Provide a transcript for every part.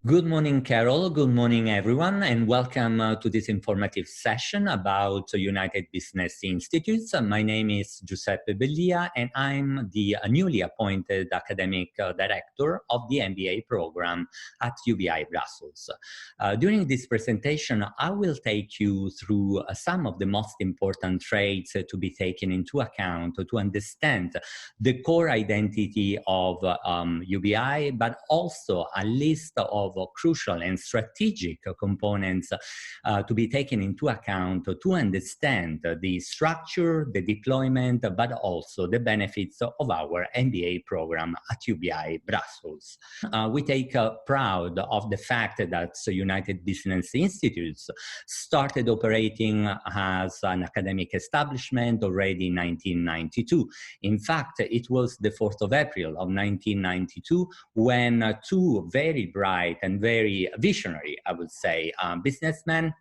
Good morning, Carol. Good morning, everyone, and welcome to this informative session about United Business Institutes. My name is Giuseppe Bellia, and I'm the newly appointed academic director of the MBA program at UBI Brussels. During this presentation, I will take you through some of the most important traits to be taken into account to understand the core identity of UBI, but also a list of crucial and strategic components to be taken into account to understand the structure, the deployment, but also the benefits of our MBA program at UBI Brussels. We take proud of the fact that United Business Institutes started operating as an academic establishment already in 1992. In fact, it was the 4th of April of 1992 when two very bright and very visionary, I would say, businessmen,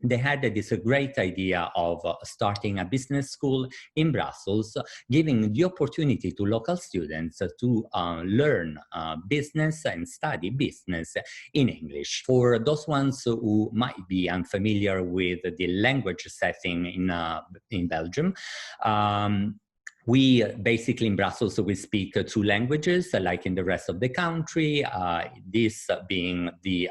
they had this great idea of starting a business school in Brussels, giving the opportunity to local students to learn business and study business in English. For those ones who might be unfamiliar with the language setting in Belgium, we basically in Brussels, we speak two languages like in the rest of the country, this being the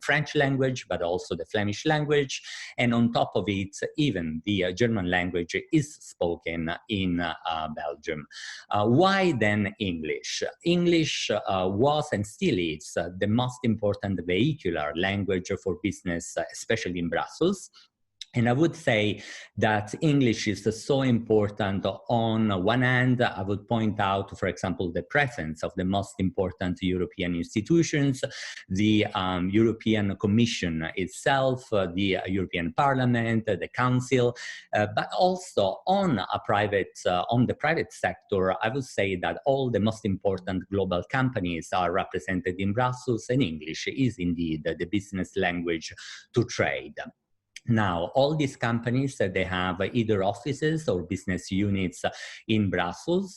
French language, but also the Flemish language. And on top of it, even the German language is spoken in Belgium. Why then English? English was and still is the most important vehicular language for business, especially in Brussels. And I would say that English is so important. On one hand, I would point out, for example, the presence of the most important European institutions, the European Commission itself, the European Parliament, the Council, but also on the private sector, I would say that all the most important global companies are represented in Brussels, and English is indeed the business language to trade. Now, all these companies, they have either offices or business units in Brussels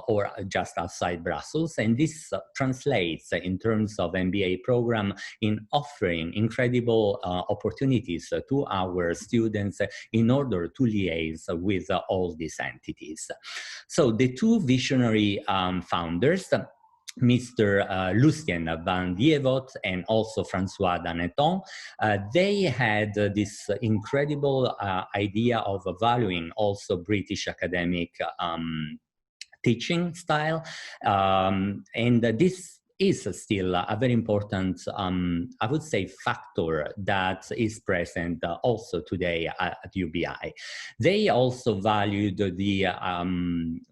or just outside Brussels. And this translates in terms of MBA program in offering incredible opportunities to our students in order to liaise with all these entities. So the two visionary founders, Mr. Lucien van Dievoet and also François Daneton, they had this incredible idea of valuing also British academic teaching style, and this is still a very important, I would say, factor that is present also today at UBI. They also valued the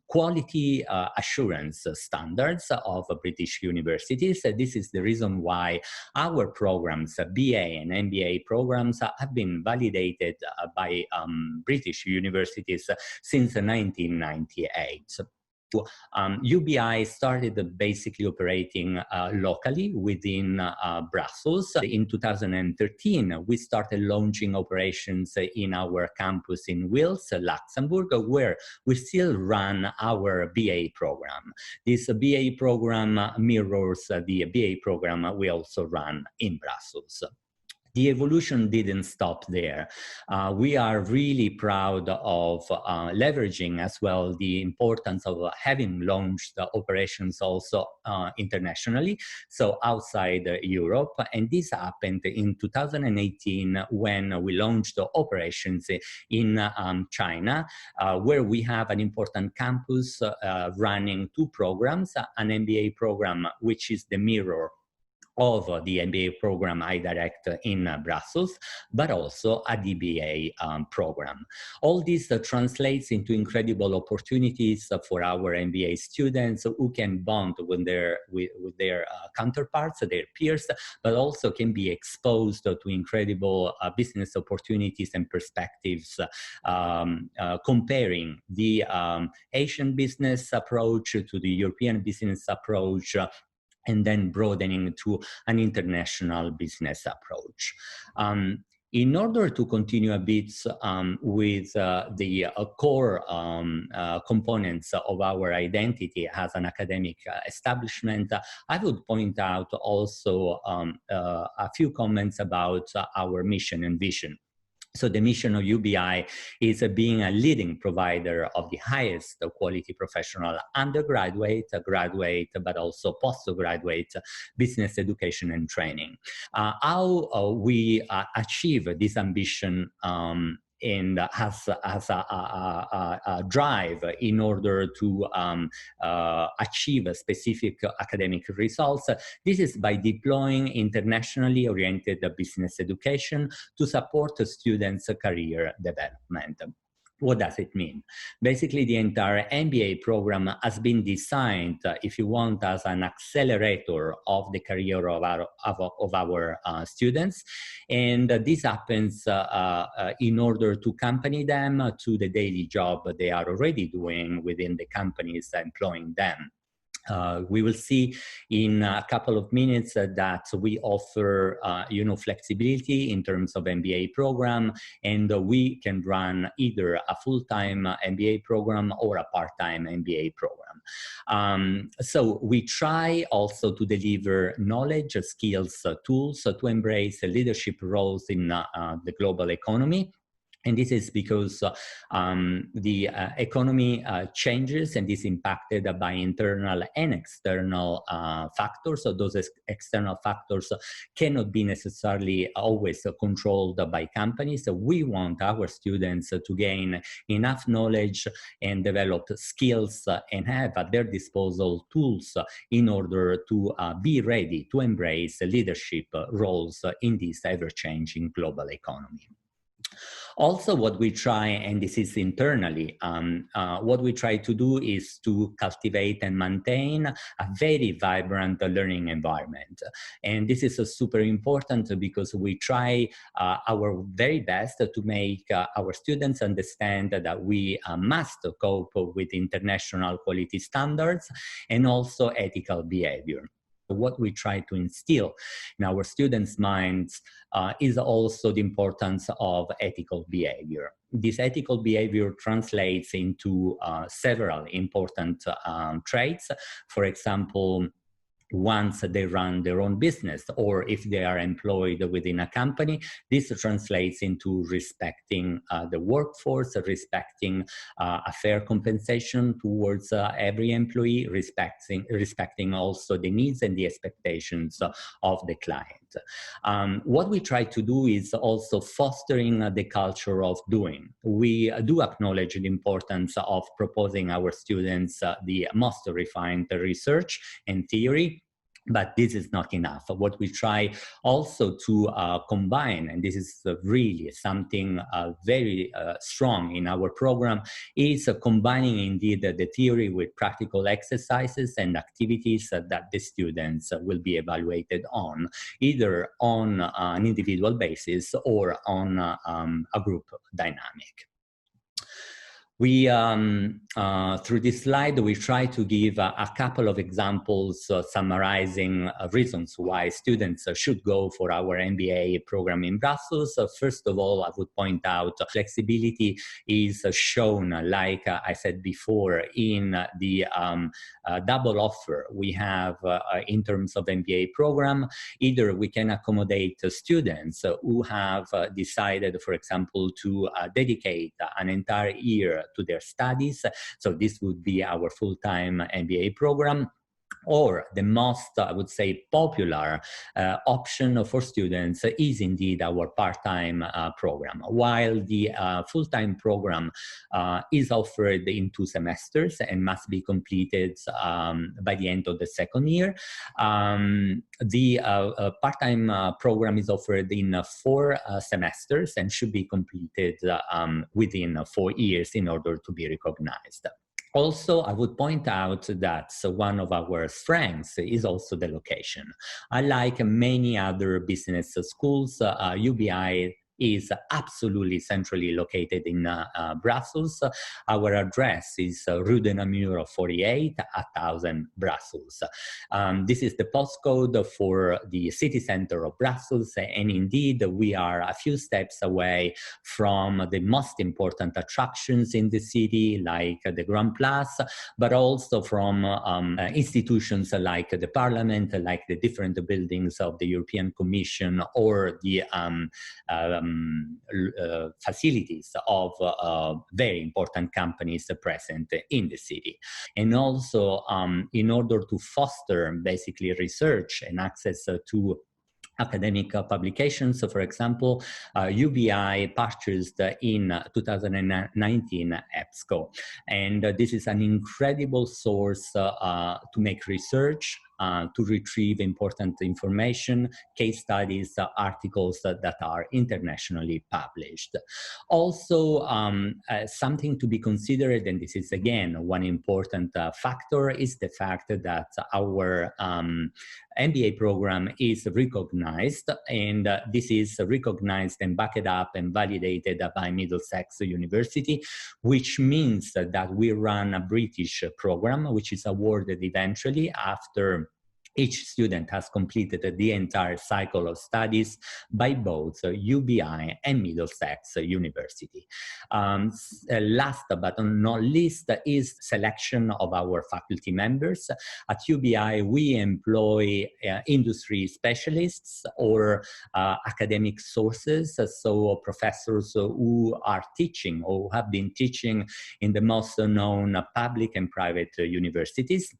quality assurance standards of British universities. This is the reason why our programs, BA and MBA programs, have been validated by British universities since 1998. UBI started basically operating locally within Brussels. In 2013, we started launching operations in our campus in Wils, Luxembourg, where we still run our BA program. This BA program mirrors the BA program we also run in Brussels. The evolution didn't stop there. We are really proud of leveraging as well the importance of having launched operations also internationally, so outside Europe. And this happened in 2018 when we launched operations in China, where we have an important campus running two programs, an MBA program, which is the mirror of the MBA program I direct in Brussels, but also a DBA program. All this translates into incredible opportunities for our MBA students who can bond with their counterparts, their peers, but also can be exposed to incredible business opportunities and perspectives, comparing the Asian business approach to the European business approach, and then broadening to an international business approach. In order to continue a bit with the core components of our identity as an academic establishment, I would point out also a few comments about our mission and vision. So the mission of UBI is being a leading provider of the highest quality professional undergraduate, graduate, but also postgraduate business education and training. How we achieve this ambition and has a drive in order to achieve specific academic results. This is by deploying internationally oriented business education to support students' career development. What does it mean? Basically, the entire MBA program has been designed, if you want, as an accelerator of the career of our students. And this happens in order to accompany them to the daily job they are already doing within the companies employing them. We will see in a couple of minutes that we offer, flexibility in terms of MBA program, and we can run either a full-time MBA program or a part-time MBA program. So we try also to deliver knowledge, skills, tools to embrace leadership roles in the global economy. And this is because the economy changes and is impacted by internal and external factors. So those external factors cannot be necessarily always controlled by companies. So we want our students to gain enough knowledge and develop skills and have at their disposal tools in order to be ready to embrace leadership roles in this ever-changing global economy. Also, what we try, and this is internally, what we try to do is to cultivate and maintain a very vibrant learning environment. And this is super important because we try our very best to make our students understand that we must cope with international quality standards and also ethical behavior. What we try to instill in our students' minds is also the importance of ethical behavior. This ethical behavior translates into several important traits. For example, once they run their own business, or if they are employed within a company, this translates into respecting the workforce, respecting a fair compensation towards every employee, respecting also the needs and the expectations of the client. What we try to do is also fostering the culture of doing. We do acknowledge the importance of proposing our students the most refined research and theory, but this is not enough. What we try also to combine, and this is really something very strong in our program, is combining indeed the theory with practical exercises and activities that the students will be evaluated on, either on an individual basis or on a group dynamic. We, through this slide, we try to give a couple of examples summarizing reasons why students should go for our MBA program in Brussels. First of all, I would point out flexibility is shown, like I said before, in the double offer we have in terms of MBA program. Either we can accommodate students who have decided, for example, to dedicate an entire year to their studies. So this would be our full-time MBA program. Or the most, I would say, popular option for students is indeed our part-time program. While the full-time program is offered in 2 semesters and must be completed by the end of the second year, the part-time program is offered in 4 semesters and should be completed within 4 years in order to be recognized. Also, I would point out that one of our strengths is also the location. Unlike many other business schools, UBI is absolutely centrally located in Brussels. Our address is Rue de Namur 48, 1000 Brussels. This is the postcode for the city center of Brussels, and indeed we are a few steps away from the most important attractions in the city, like the Grand Place, but also from institutions like the Parliament, like the different buildings of the European Commission, or the facilities of very important companies present in the city. And also, in order to foster basically research and access to academic publications. So, for example, UBI purchased in 2019 EBSCO, and this is an incredible source to make research, to retrieve important information, case studies, articles that are internationally published. Also, something to be considered, and this is again one important factor, is the fact that our MBA program is recognized, and this is recognized and backed up and validated by Middlesex University, which means that we run a British program, which is awarded eventually after each student has completed the entire cycle of studies by both UBI and Middlesex University. Last but not least is selection of our faculty members. At UBI, we employ industry specialists or academic sources, so professors who are teaching or have been teaching in the most known public and private universities.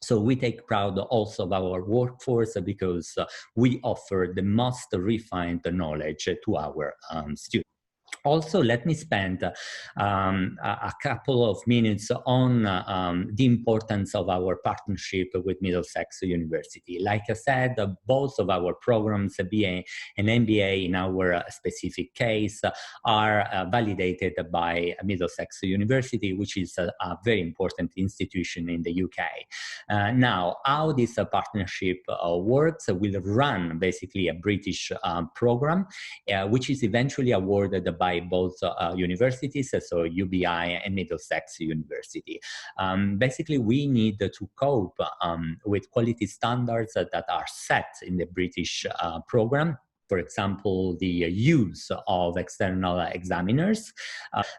So we take pride also of our workforce because we offer the most refined knowledge to our students. Also, let me spend a couple of minutes on the importance of our partnership with Middlesex University. Like I said, both of our programs, BA and MBA in our specific case, are validated by Middlesex University, which is a very important institution in the UK. Now, how this partnership works, we'll run basically a British program, which is eventually awarded by both universities, so UBI and Middlesex University. Basically, we need to cope with quality standards that are set in the British program. For example, the use of external examiners.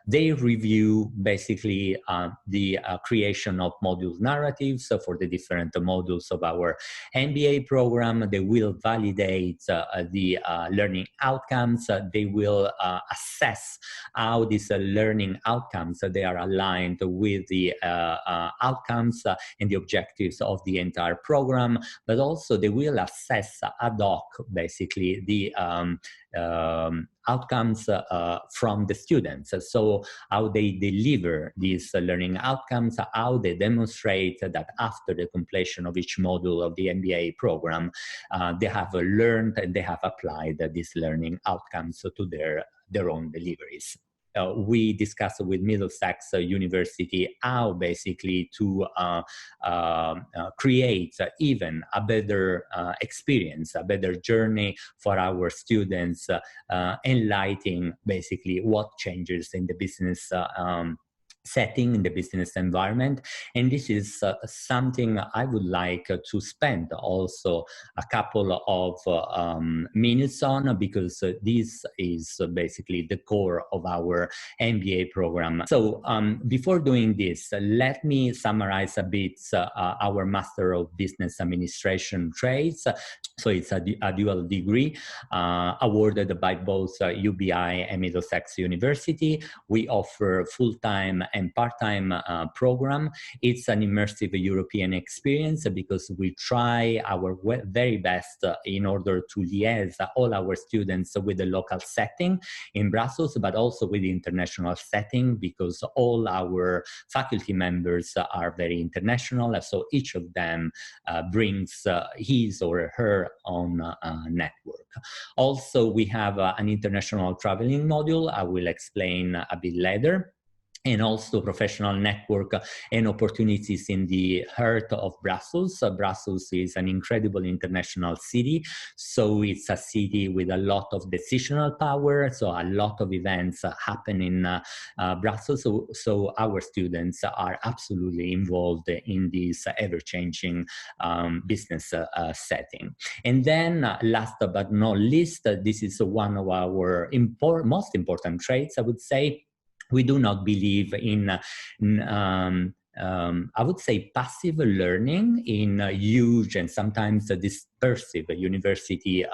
They review basically the creation of module narratives for the different modules of our MBA program. They will validate the learning outcomes. They will assess how these learning outcomes they are aligned with the outcomes and the objectives of the entire program, but also they will assess ad hoc basically the outcomes from the students. So how they deliver these learning outcomes, how they demonstrate that after the completion of each module of the MBA program, they have learned and they have applied these learning outcomes to their own deliveries. We discussed with Middlesex University how basically to create even a better experience, a better journey for our students, enlightening basically what changes in the business setting, in the business environment. And this is something I would like to spend also a couple of minutes on, because this is basically the core of our MBA program. So before doing this, let me summarize a bit our Master of Business Administration trades. So it's a dual degree awarded by both UBI and Middlesex University. We offer full-time and part-time program. It's an immersive European experience because we try our very best in order to liaise all our students with the local setting in Brussels, but also with the international setting, because all our faculty members are very international. So each of them brings his or her own network. Also, we have an international traveling module. I will explain a bit later. and also professional network and opportunities in the heart of Brussels. Brussels is an incredible international city, so it's a city with a lot of decisional power, so a lot of events happen in Brussels, so our students are absolutely involved in this ever-changing business setting. And then last but not least, this is one of our most important traits, I would say. We do not believe in, I would say, passive learning in huge and sometimes dispersive university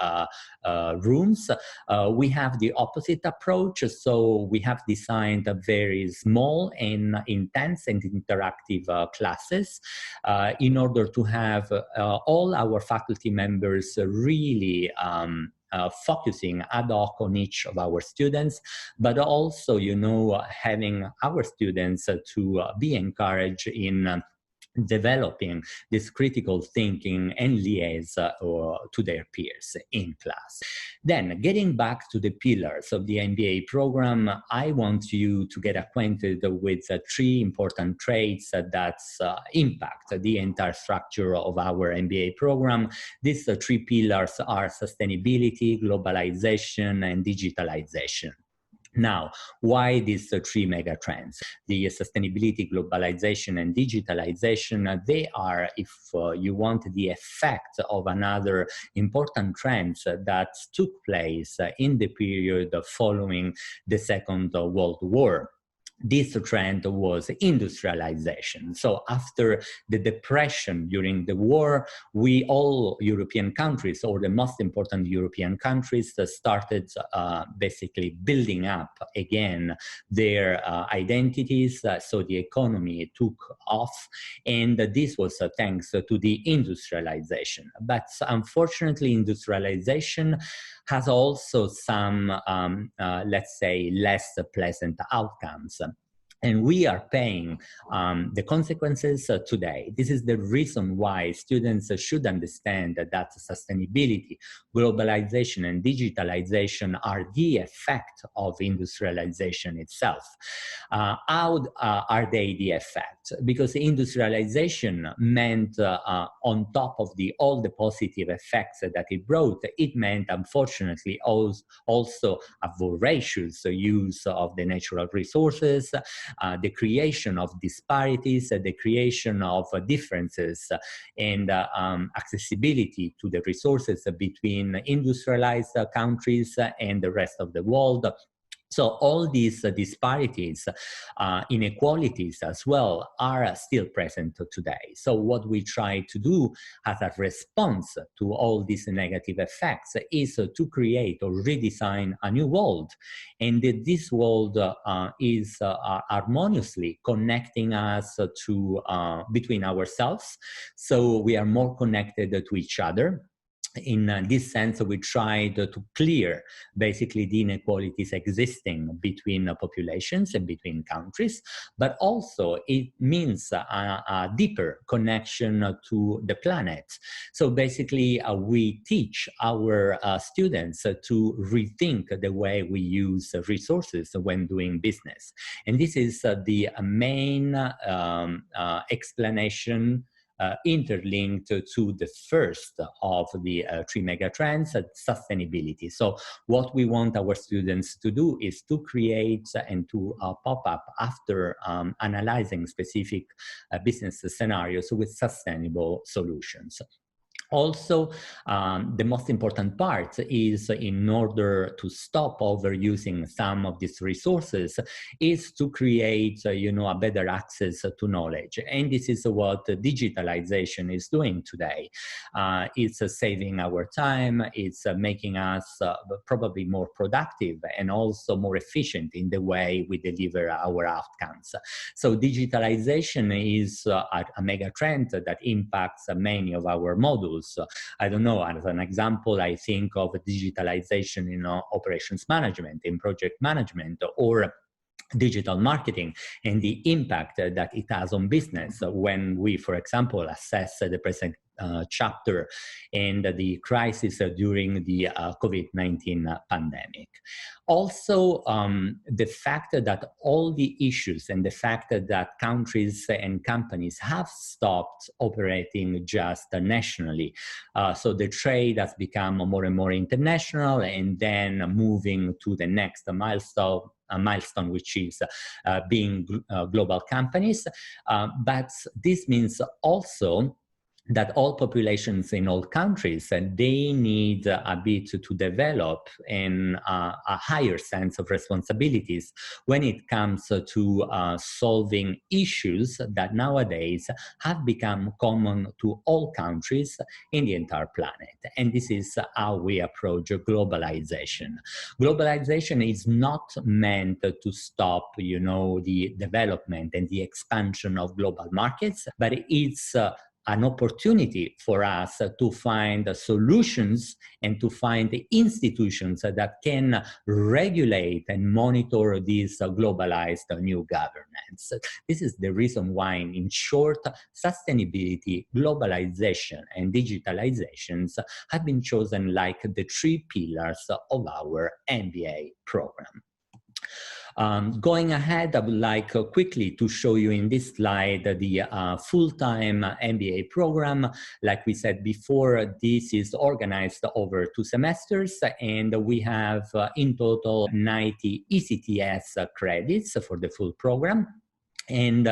rooms. We have the opposite approach. So we have designed a very small and intense and interactive classes in order to have all our faculty members really focusing ad hoc on each of our students, but also, you know, having our students to be encouraged in developing this critical thinking and liaise to their peers in class. Then, getting back to the pillars of the MBA program, I want you to get acquainted with three important traits that impact the entire structure of our MBA program. These three pillars are sustainability, globalization, and digitalization. Now, why these three mega trends? The sustainability, globalization, and digitalization, they are, if you want, the effect of another important trends that took place in the period following the Second World War. This trend was industrialization. So after the depression during the war, all European countries, or the most important European countries, started basically building up again their identities. So the economy took off, and this was thanks to the industrialization. But unfortunately, industrialization has also some, let's say, less pleasant outcomes. And we are paying the consequences today. This is the reason why students should understand that sustainability, globalization, and digitalization are the effect of industrialization itself. How are they the effect? Because industrialization meant, on top of all the positive effects that it brought, it meant, unfortunately, also a voracious use of the natural resources, the creation of disparities, the creation of differences, and accessibility to the resources between industrialized countries and the rest of the world. So all these disparities, inequalities as well, are still present today. So what we try to do as a response to all these negative effects is to create or redesign a new world. And this world is harmoniously connecting us to between ourselves. So we are more connected to each other. In this sense, we tried to clear basically the inequalities existing between populations and between countries, but also it means a deeper connection to the planet. So basically, we teach our students to rethink the way we use resources when doing business. And this is the main explanation interlinked to the first of the three mega trends, sustainability. So what we want our students to do is to create and to pop up after analyzing specific business scenarios with sustainable solutions. Also, the most important part is, in order to stop overusing some of these resources, is to create, a better access to knowledge. And this is what digitalization is doing today. It's saving our time, it's making us probably more productive and also more efficient in the way we deliver our outcomes. So digitalization is a mega trend that impacts many of our modules. I don't know, as an example, I think of digitalization in operations management, in project management, or digital marketing, and the impact that it has on business when we, for example, assess the chapter and the crisis during the COVID-19 pandemic. Also, the fact that all the issues and the fact that countries and companies have stopped operating just nationally. So the trade has become more and more international, and then moving to the next milestone, which is being global companies. But this means also that all populations in all countries, they need a bit to develop a higher sense of responsibilities when it comes to solving issues that nowadays have become common to all countries in the entire planet. And this is how we approach globalization. Globalization is not meant to stop, the development and the expansion of global markets, but it's an opportunity for us to find solutions and to find institutions that can regulate and monitor this globalized new governance. This is the reason why, in short, sustainability, globalization, and digitalizations have been chosen like the 3 pillars of our MBA program. Going ahead, I would like quickly to show you in this slide the full-time MBA program. Like we said before, this is organized over 2 semesters, and we have in total 90 ECTS credits for the full program. And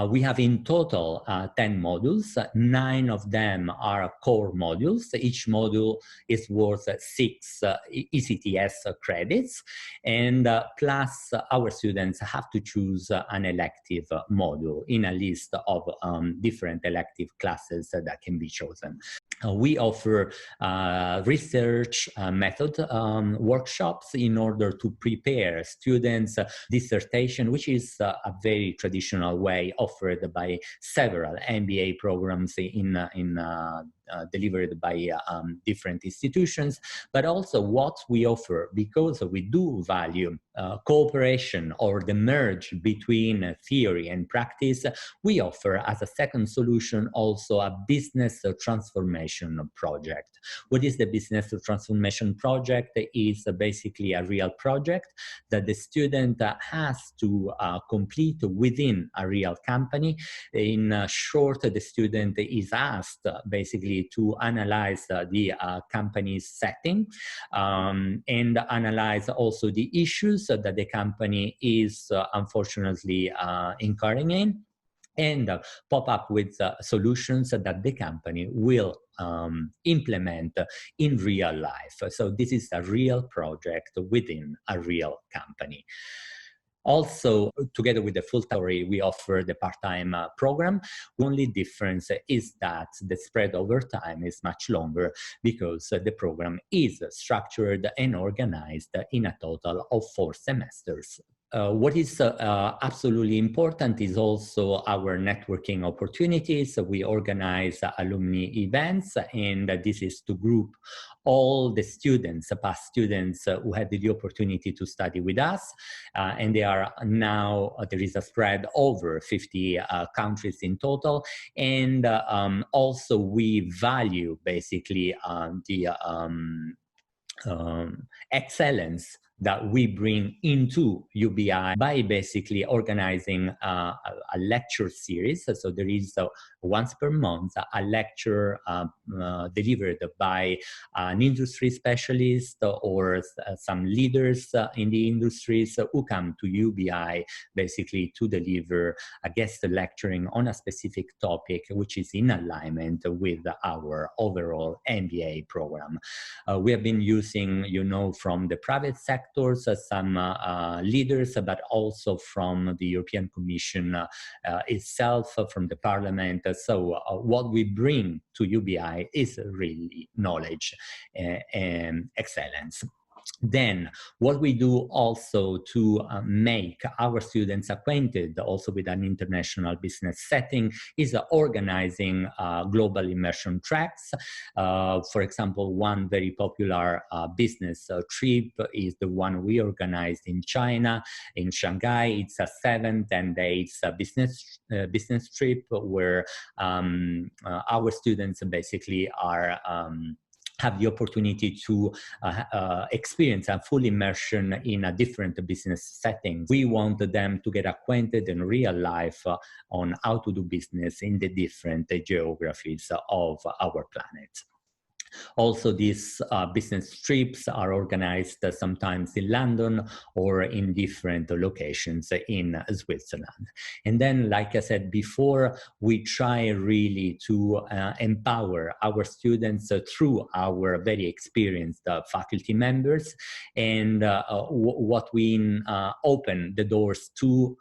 we have in total 10 modules. 9 of them are core modules. Each module is worth 6 ECTS credits. And plus, our students have to choose an elective module in a list of different elective classes that can be chosen. We offer research method workshops in order to prepare students' dissertation, which is a very traditional way offered by several MBA programs delivered by different institutions. But also what we offer, because we do value cooperation or the merge between theory and practice, we offer as a second solution also a business transformation project. What is the business transformation project? It is basically a real project that the student has to complete within a real company. In short, the student is asked basically to analyze the company's setting and analyze also the issues that the company is unfortunately incurring in, and pop up with solutions that the company will implement in real life. So this is a real project within a real company. Also, together with the full-time, we offer the part-time program. The only difference is that the spread over time is much longer because the program is structured and organized in a total of 4 semesters. What is absolutely important is also our networking opportunities. We organize alumni events, and this is to group all the students, past students who had the opportunity to study with us. And they are now, there is a spread over 50 countries in total. And also we value basically the excellence that we bring into UBI by basically organizing a lecture series. So there is once per month a lecture delivered by an industry specialist or some leaders in the industries who come to UBI basically to deliver a guest lecturing on a specific topic which is in alignment with our overall MBA program. We have been using, from the private sector, some leaders, but also from the European Commission itself, from the Parliament. So what we bring to UBI is really knowledge and excellence. Then what we do also to make our students acquainted also with an international business setting is organizing global immersion tracks. For example, one very popular business trip is the one we organized in China, in Shanghai. It's a 7-10 days business trip where our students basically are have the opportunity to experience a full immersion in a different business setting. We want them to get acquainted in real life on how to do business in the different geographies of our planet. Also, these business trips are organized sometimes in London or in different locations in Switzerland. And then, like I said before, we try really to empower our students through our very experienced faculty members. And what we open the doors to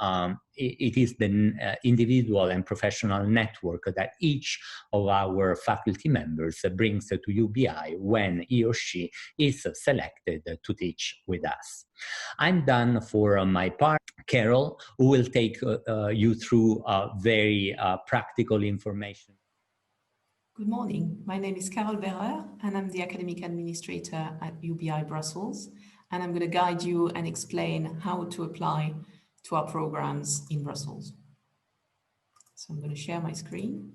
it is the individual and professional network that each of our faculty members brings to UBI when he or she is selected to teach with us. I'm done for my part. Carol, who will take you through very practical information. Good morning. My name is Carol Berrer, and I'm the Academic Administrator at UBI Brussels. And I'm going to guide you and explain how to apply to our programs in Brussels. So I'm going to share my screen.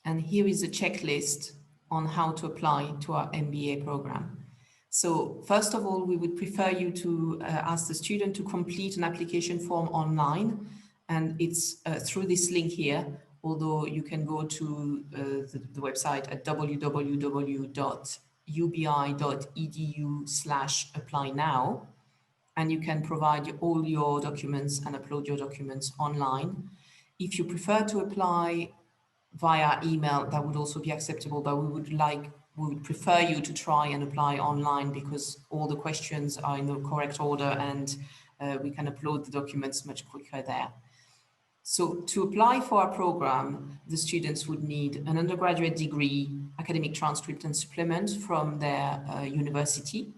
And here is a checklist on how to apply to our MBA program. So first of all, we would prefer you to ask the student to complete an application form online. And it's through this link here, although you can go to the website at www.ubi.edu/apply-now. And you can provide all your documents and upload your documents online. If you prefer to apply via email, that would also be acceptable, but we would prefer you to try and apply online because all the questions are in the correct order and we can upload the documents much quicker there. So to apply for our program, the students would need an undergraduate degree, academic transcript and supplement from their university,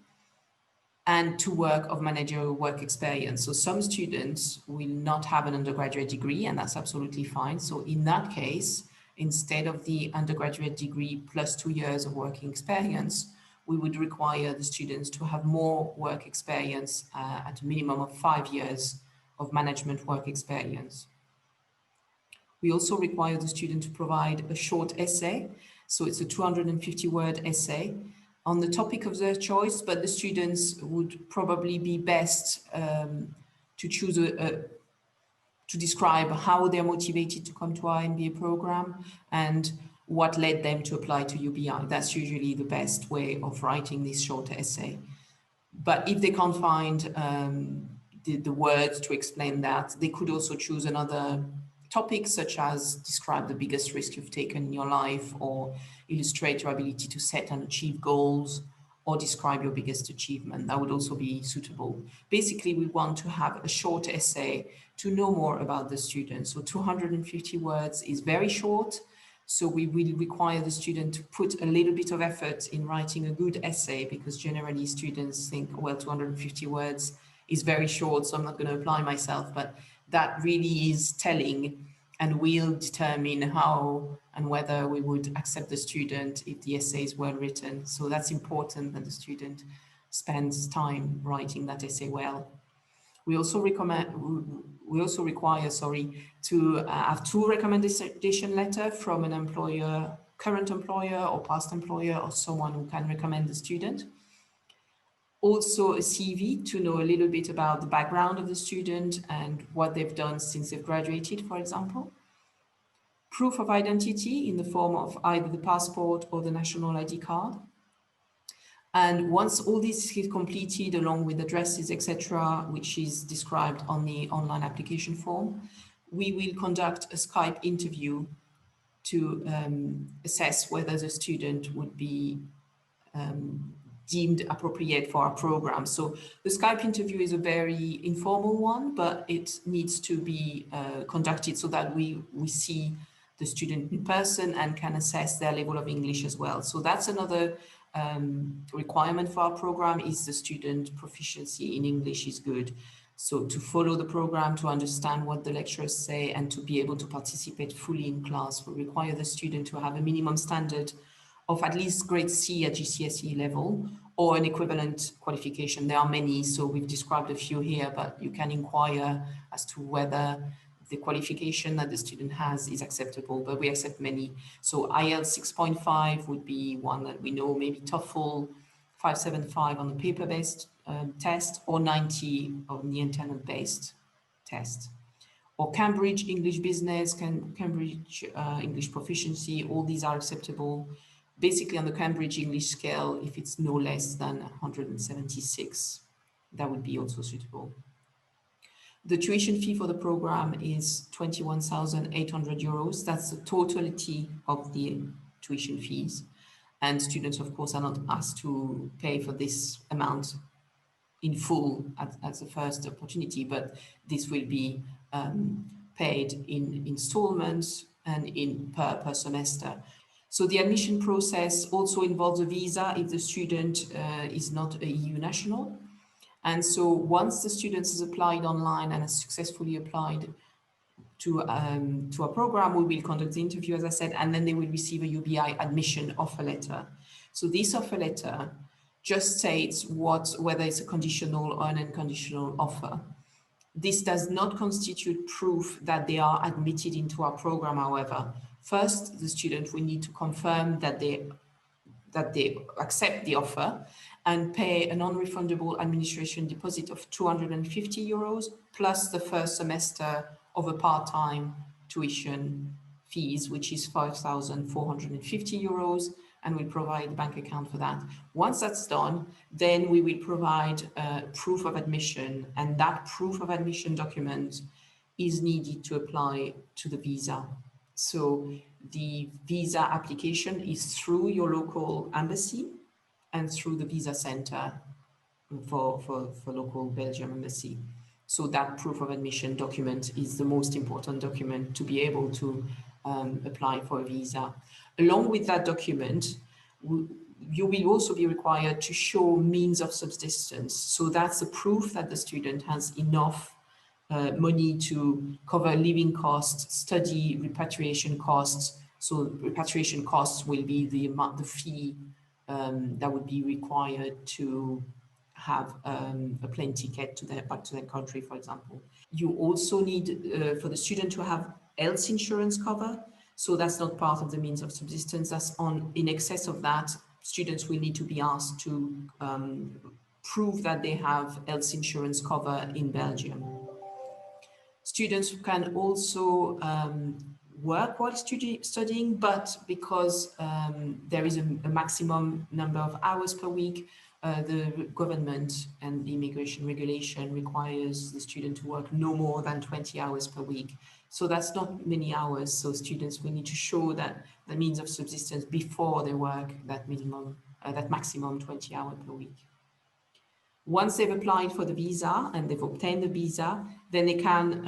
and 2 work of managerial work experience. So some students will not have an undergraduate degree, and that's absolutely fine. So in that case, instead of the undergraduate degree plus 2 years of working experience, we would require the students to have more work experience at a minimum of 5 years of management work experience. We also require the student to provide a short essay. So it's a 250-word essay on the topic of their choice, but the students would probably be best to choose to describe how they're motivated to come to our MBA program and what led them to apply to UBI. That's usually the best way of writing this short essay. But if they can't find the words to explain that, they could also choose another topic, such as describe the biggest risk you've taken in your life, or illustrate your ability to set and achieve goals, or describe your biggest achievement. That would also be suitable. Basically, we want to have a short essay to know more about the student. So 250 words is very short. So we will require the student to put a little bit of effort in writing a good essay, because generally students think, well, 250 words is very short, so I'm not going to apply myself. But that really is telling and will determine how and whether we would accept the student if the essay is well written. So that's important that the student spends time writing that essay well. We also require, to have 2 recommendation letters from an employer, current employer or past employer, or someone who can recommend the student. Also a CV to know a little bit about the background of the student and what they've done since they've graduated, for example. Proof of identity in the form of either the passport or the national ID card. And once all this is completed, along with addresses, etc., which is described on the online application form, we will conduct a Skype interview to assess whether the student would be deemed appropriate for our program. So the Skype interview is a very informal one, but it needs to be conducted so that we see the student in person and can assess their level of English as well. So that's another requirement for our program is the student proficiency in English is good. So to follow the program, to understand what the lecturers say, and to be able to participate fully in class, will require the student to have a minimum standard of at least grade C at GCSE level or an equivalent qualification. There are many, so we've described a few here, but you can inquire as to whether the qualification that the student has is acceptable, but we accept many. So IELTS 6.5 would be one that we know, maybe TOEFL 575 on the paper-based test, or 90 on the internet-based test. Or Cambridge English Business, Cambridge English Proficiency, all these are acceptable. Basically on the Cambridge English scale, if it's no less than 176, that would be also suitable. The tuition fee for the program is 21,800 euros. That's the totality of the tuition fees. And students, of course, are not asked to pay for this amount in full at the first opportunity, but this will be paid in installments and per semester. So the admission process also involves a visa if the student is not a EU national. And so once the student has applied online and has successfully applied to a program, we will conduct the interview, as I said, and then they will receive a UBI admission offer letter. So this offer letter just states whether it's a conditional or an unconditional offer. This does not constitute proof that they are admitted into our program, however. First, the student will need to confirm that they accept the offer and pay a non-refundable administration deposit of 250 euros plus the first semester of a part-time tuition fees, which is 5,450 euros, and we'll provide a bank account for that. Once that's done, then we will provide proof of admission, and that proof of admission document is needed to apply to the visa. So the visa application is through your local embassy and through the visa center for local Belgium embassy. So that proof of admission document is the most important document to be able to apply for a visa. Along with that document, you will also be required to show means of subsistence. So that's the proof that the student has enough money to cover living costs, study repatriation costs. So repatriation costs will be the fee that would be required to have a plane ticket to back to their country, for example. You also need for the student to have health insurance cover. So that's not part of the means of subsistence. That's in excess of that. Students will need to be asked to prove that they have health insurance cover in Belgium. Students can also work while studying, but because there is a maximum number of hours per week, the government and the immigration regulation requires the student to work no more than 20 hours per week. So that's not many hours. So students will need to show that the means of subsistence before they work that maximum 20 hours per week. Once they've applied for the visa and they've obtained the visa, then they can,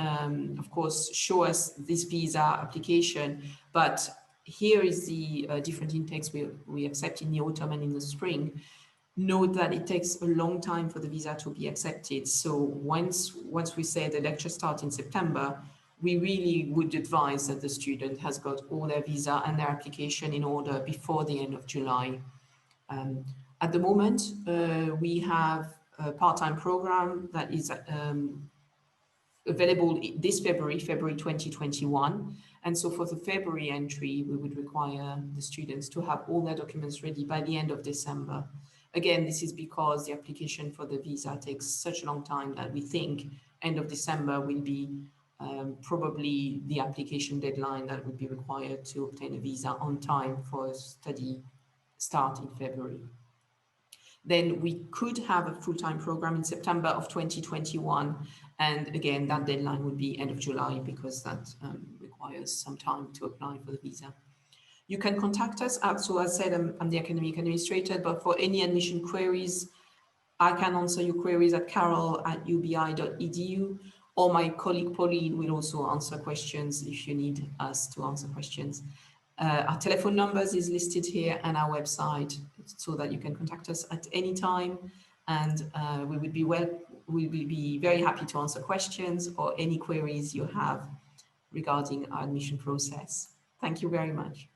of course, show us this visa application. But here is the different intakes we accept in the autumn and in the spring. Note that it takes a long time for the visa to be accepted. So once we say the lecture starts in September, we really would advise that the student has got all their visa and their application in order before the end of July. At the moment, we have a part-time program that is available this February 2021. And so for the February entry, we would require the students to have all their documents ready by the end of December. Again, this is because the application for the visa takes such a long time that we think end of December will be probably the application deadline that would be required to obtain a visa on time for a study start in February. Then we could have a full-time program in September of 2021. And again, that deadline would be end of July because that requires some time to apply for the visa. You can contact us. So as I said, I'm the academic administrator, but for any admission queries, I can answer your queries at carol@ubi.edu, or my colleague Pauline will also answer questions if you need us to answer questions. Our telephone numbers is listed here and our website so that you can contact us at any time. And we will be very happy to answer questions or any queries you have regarding our admission process. Thank you very much.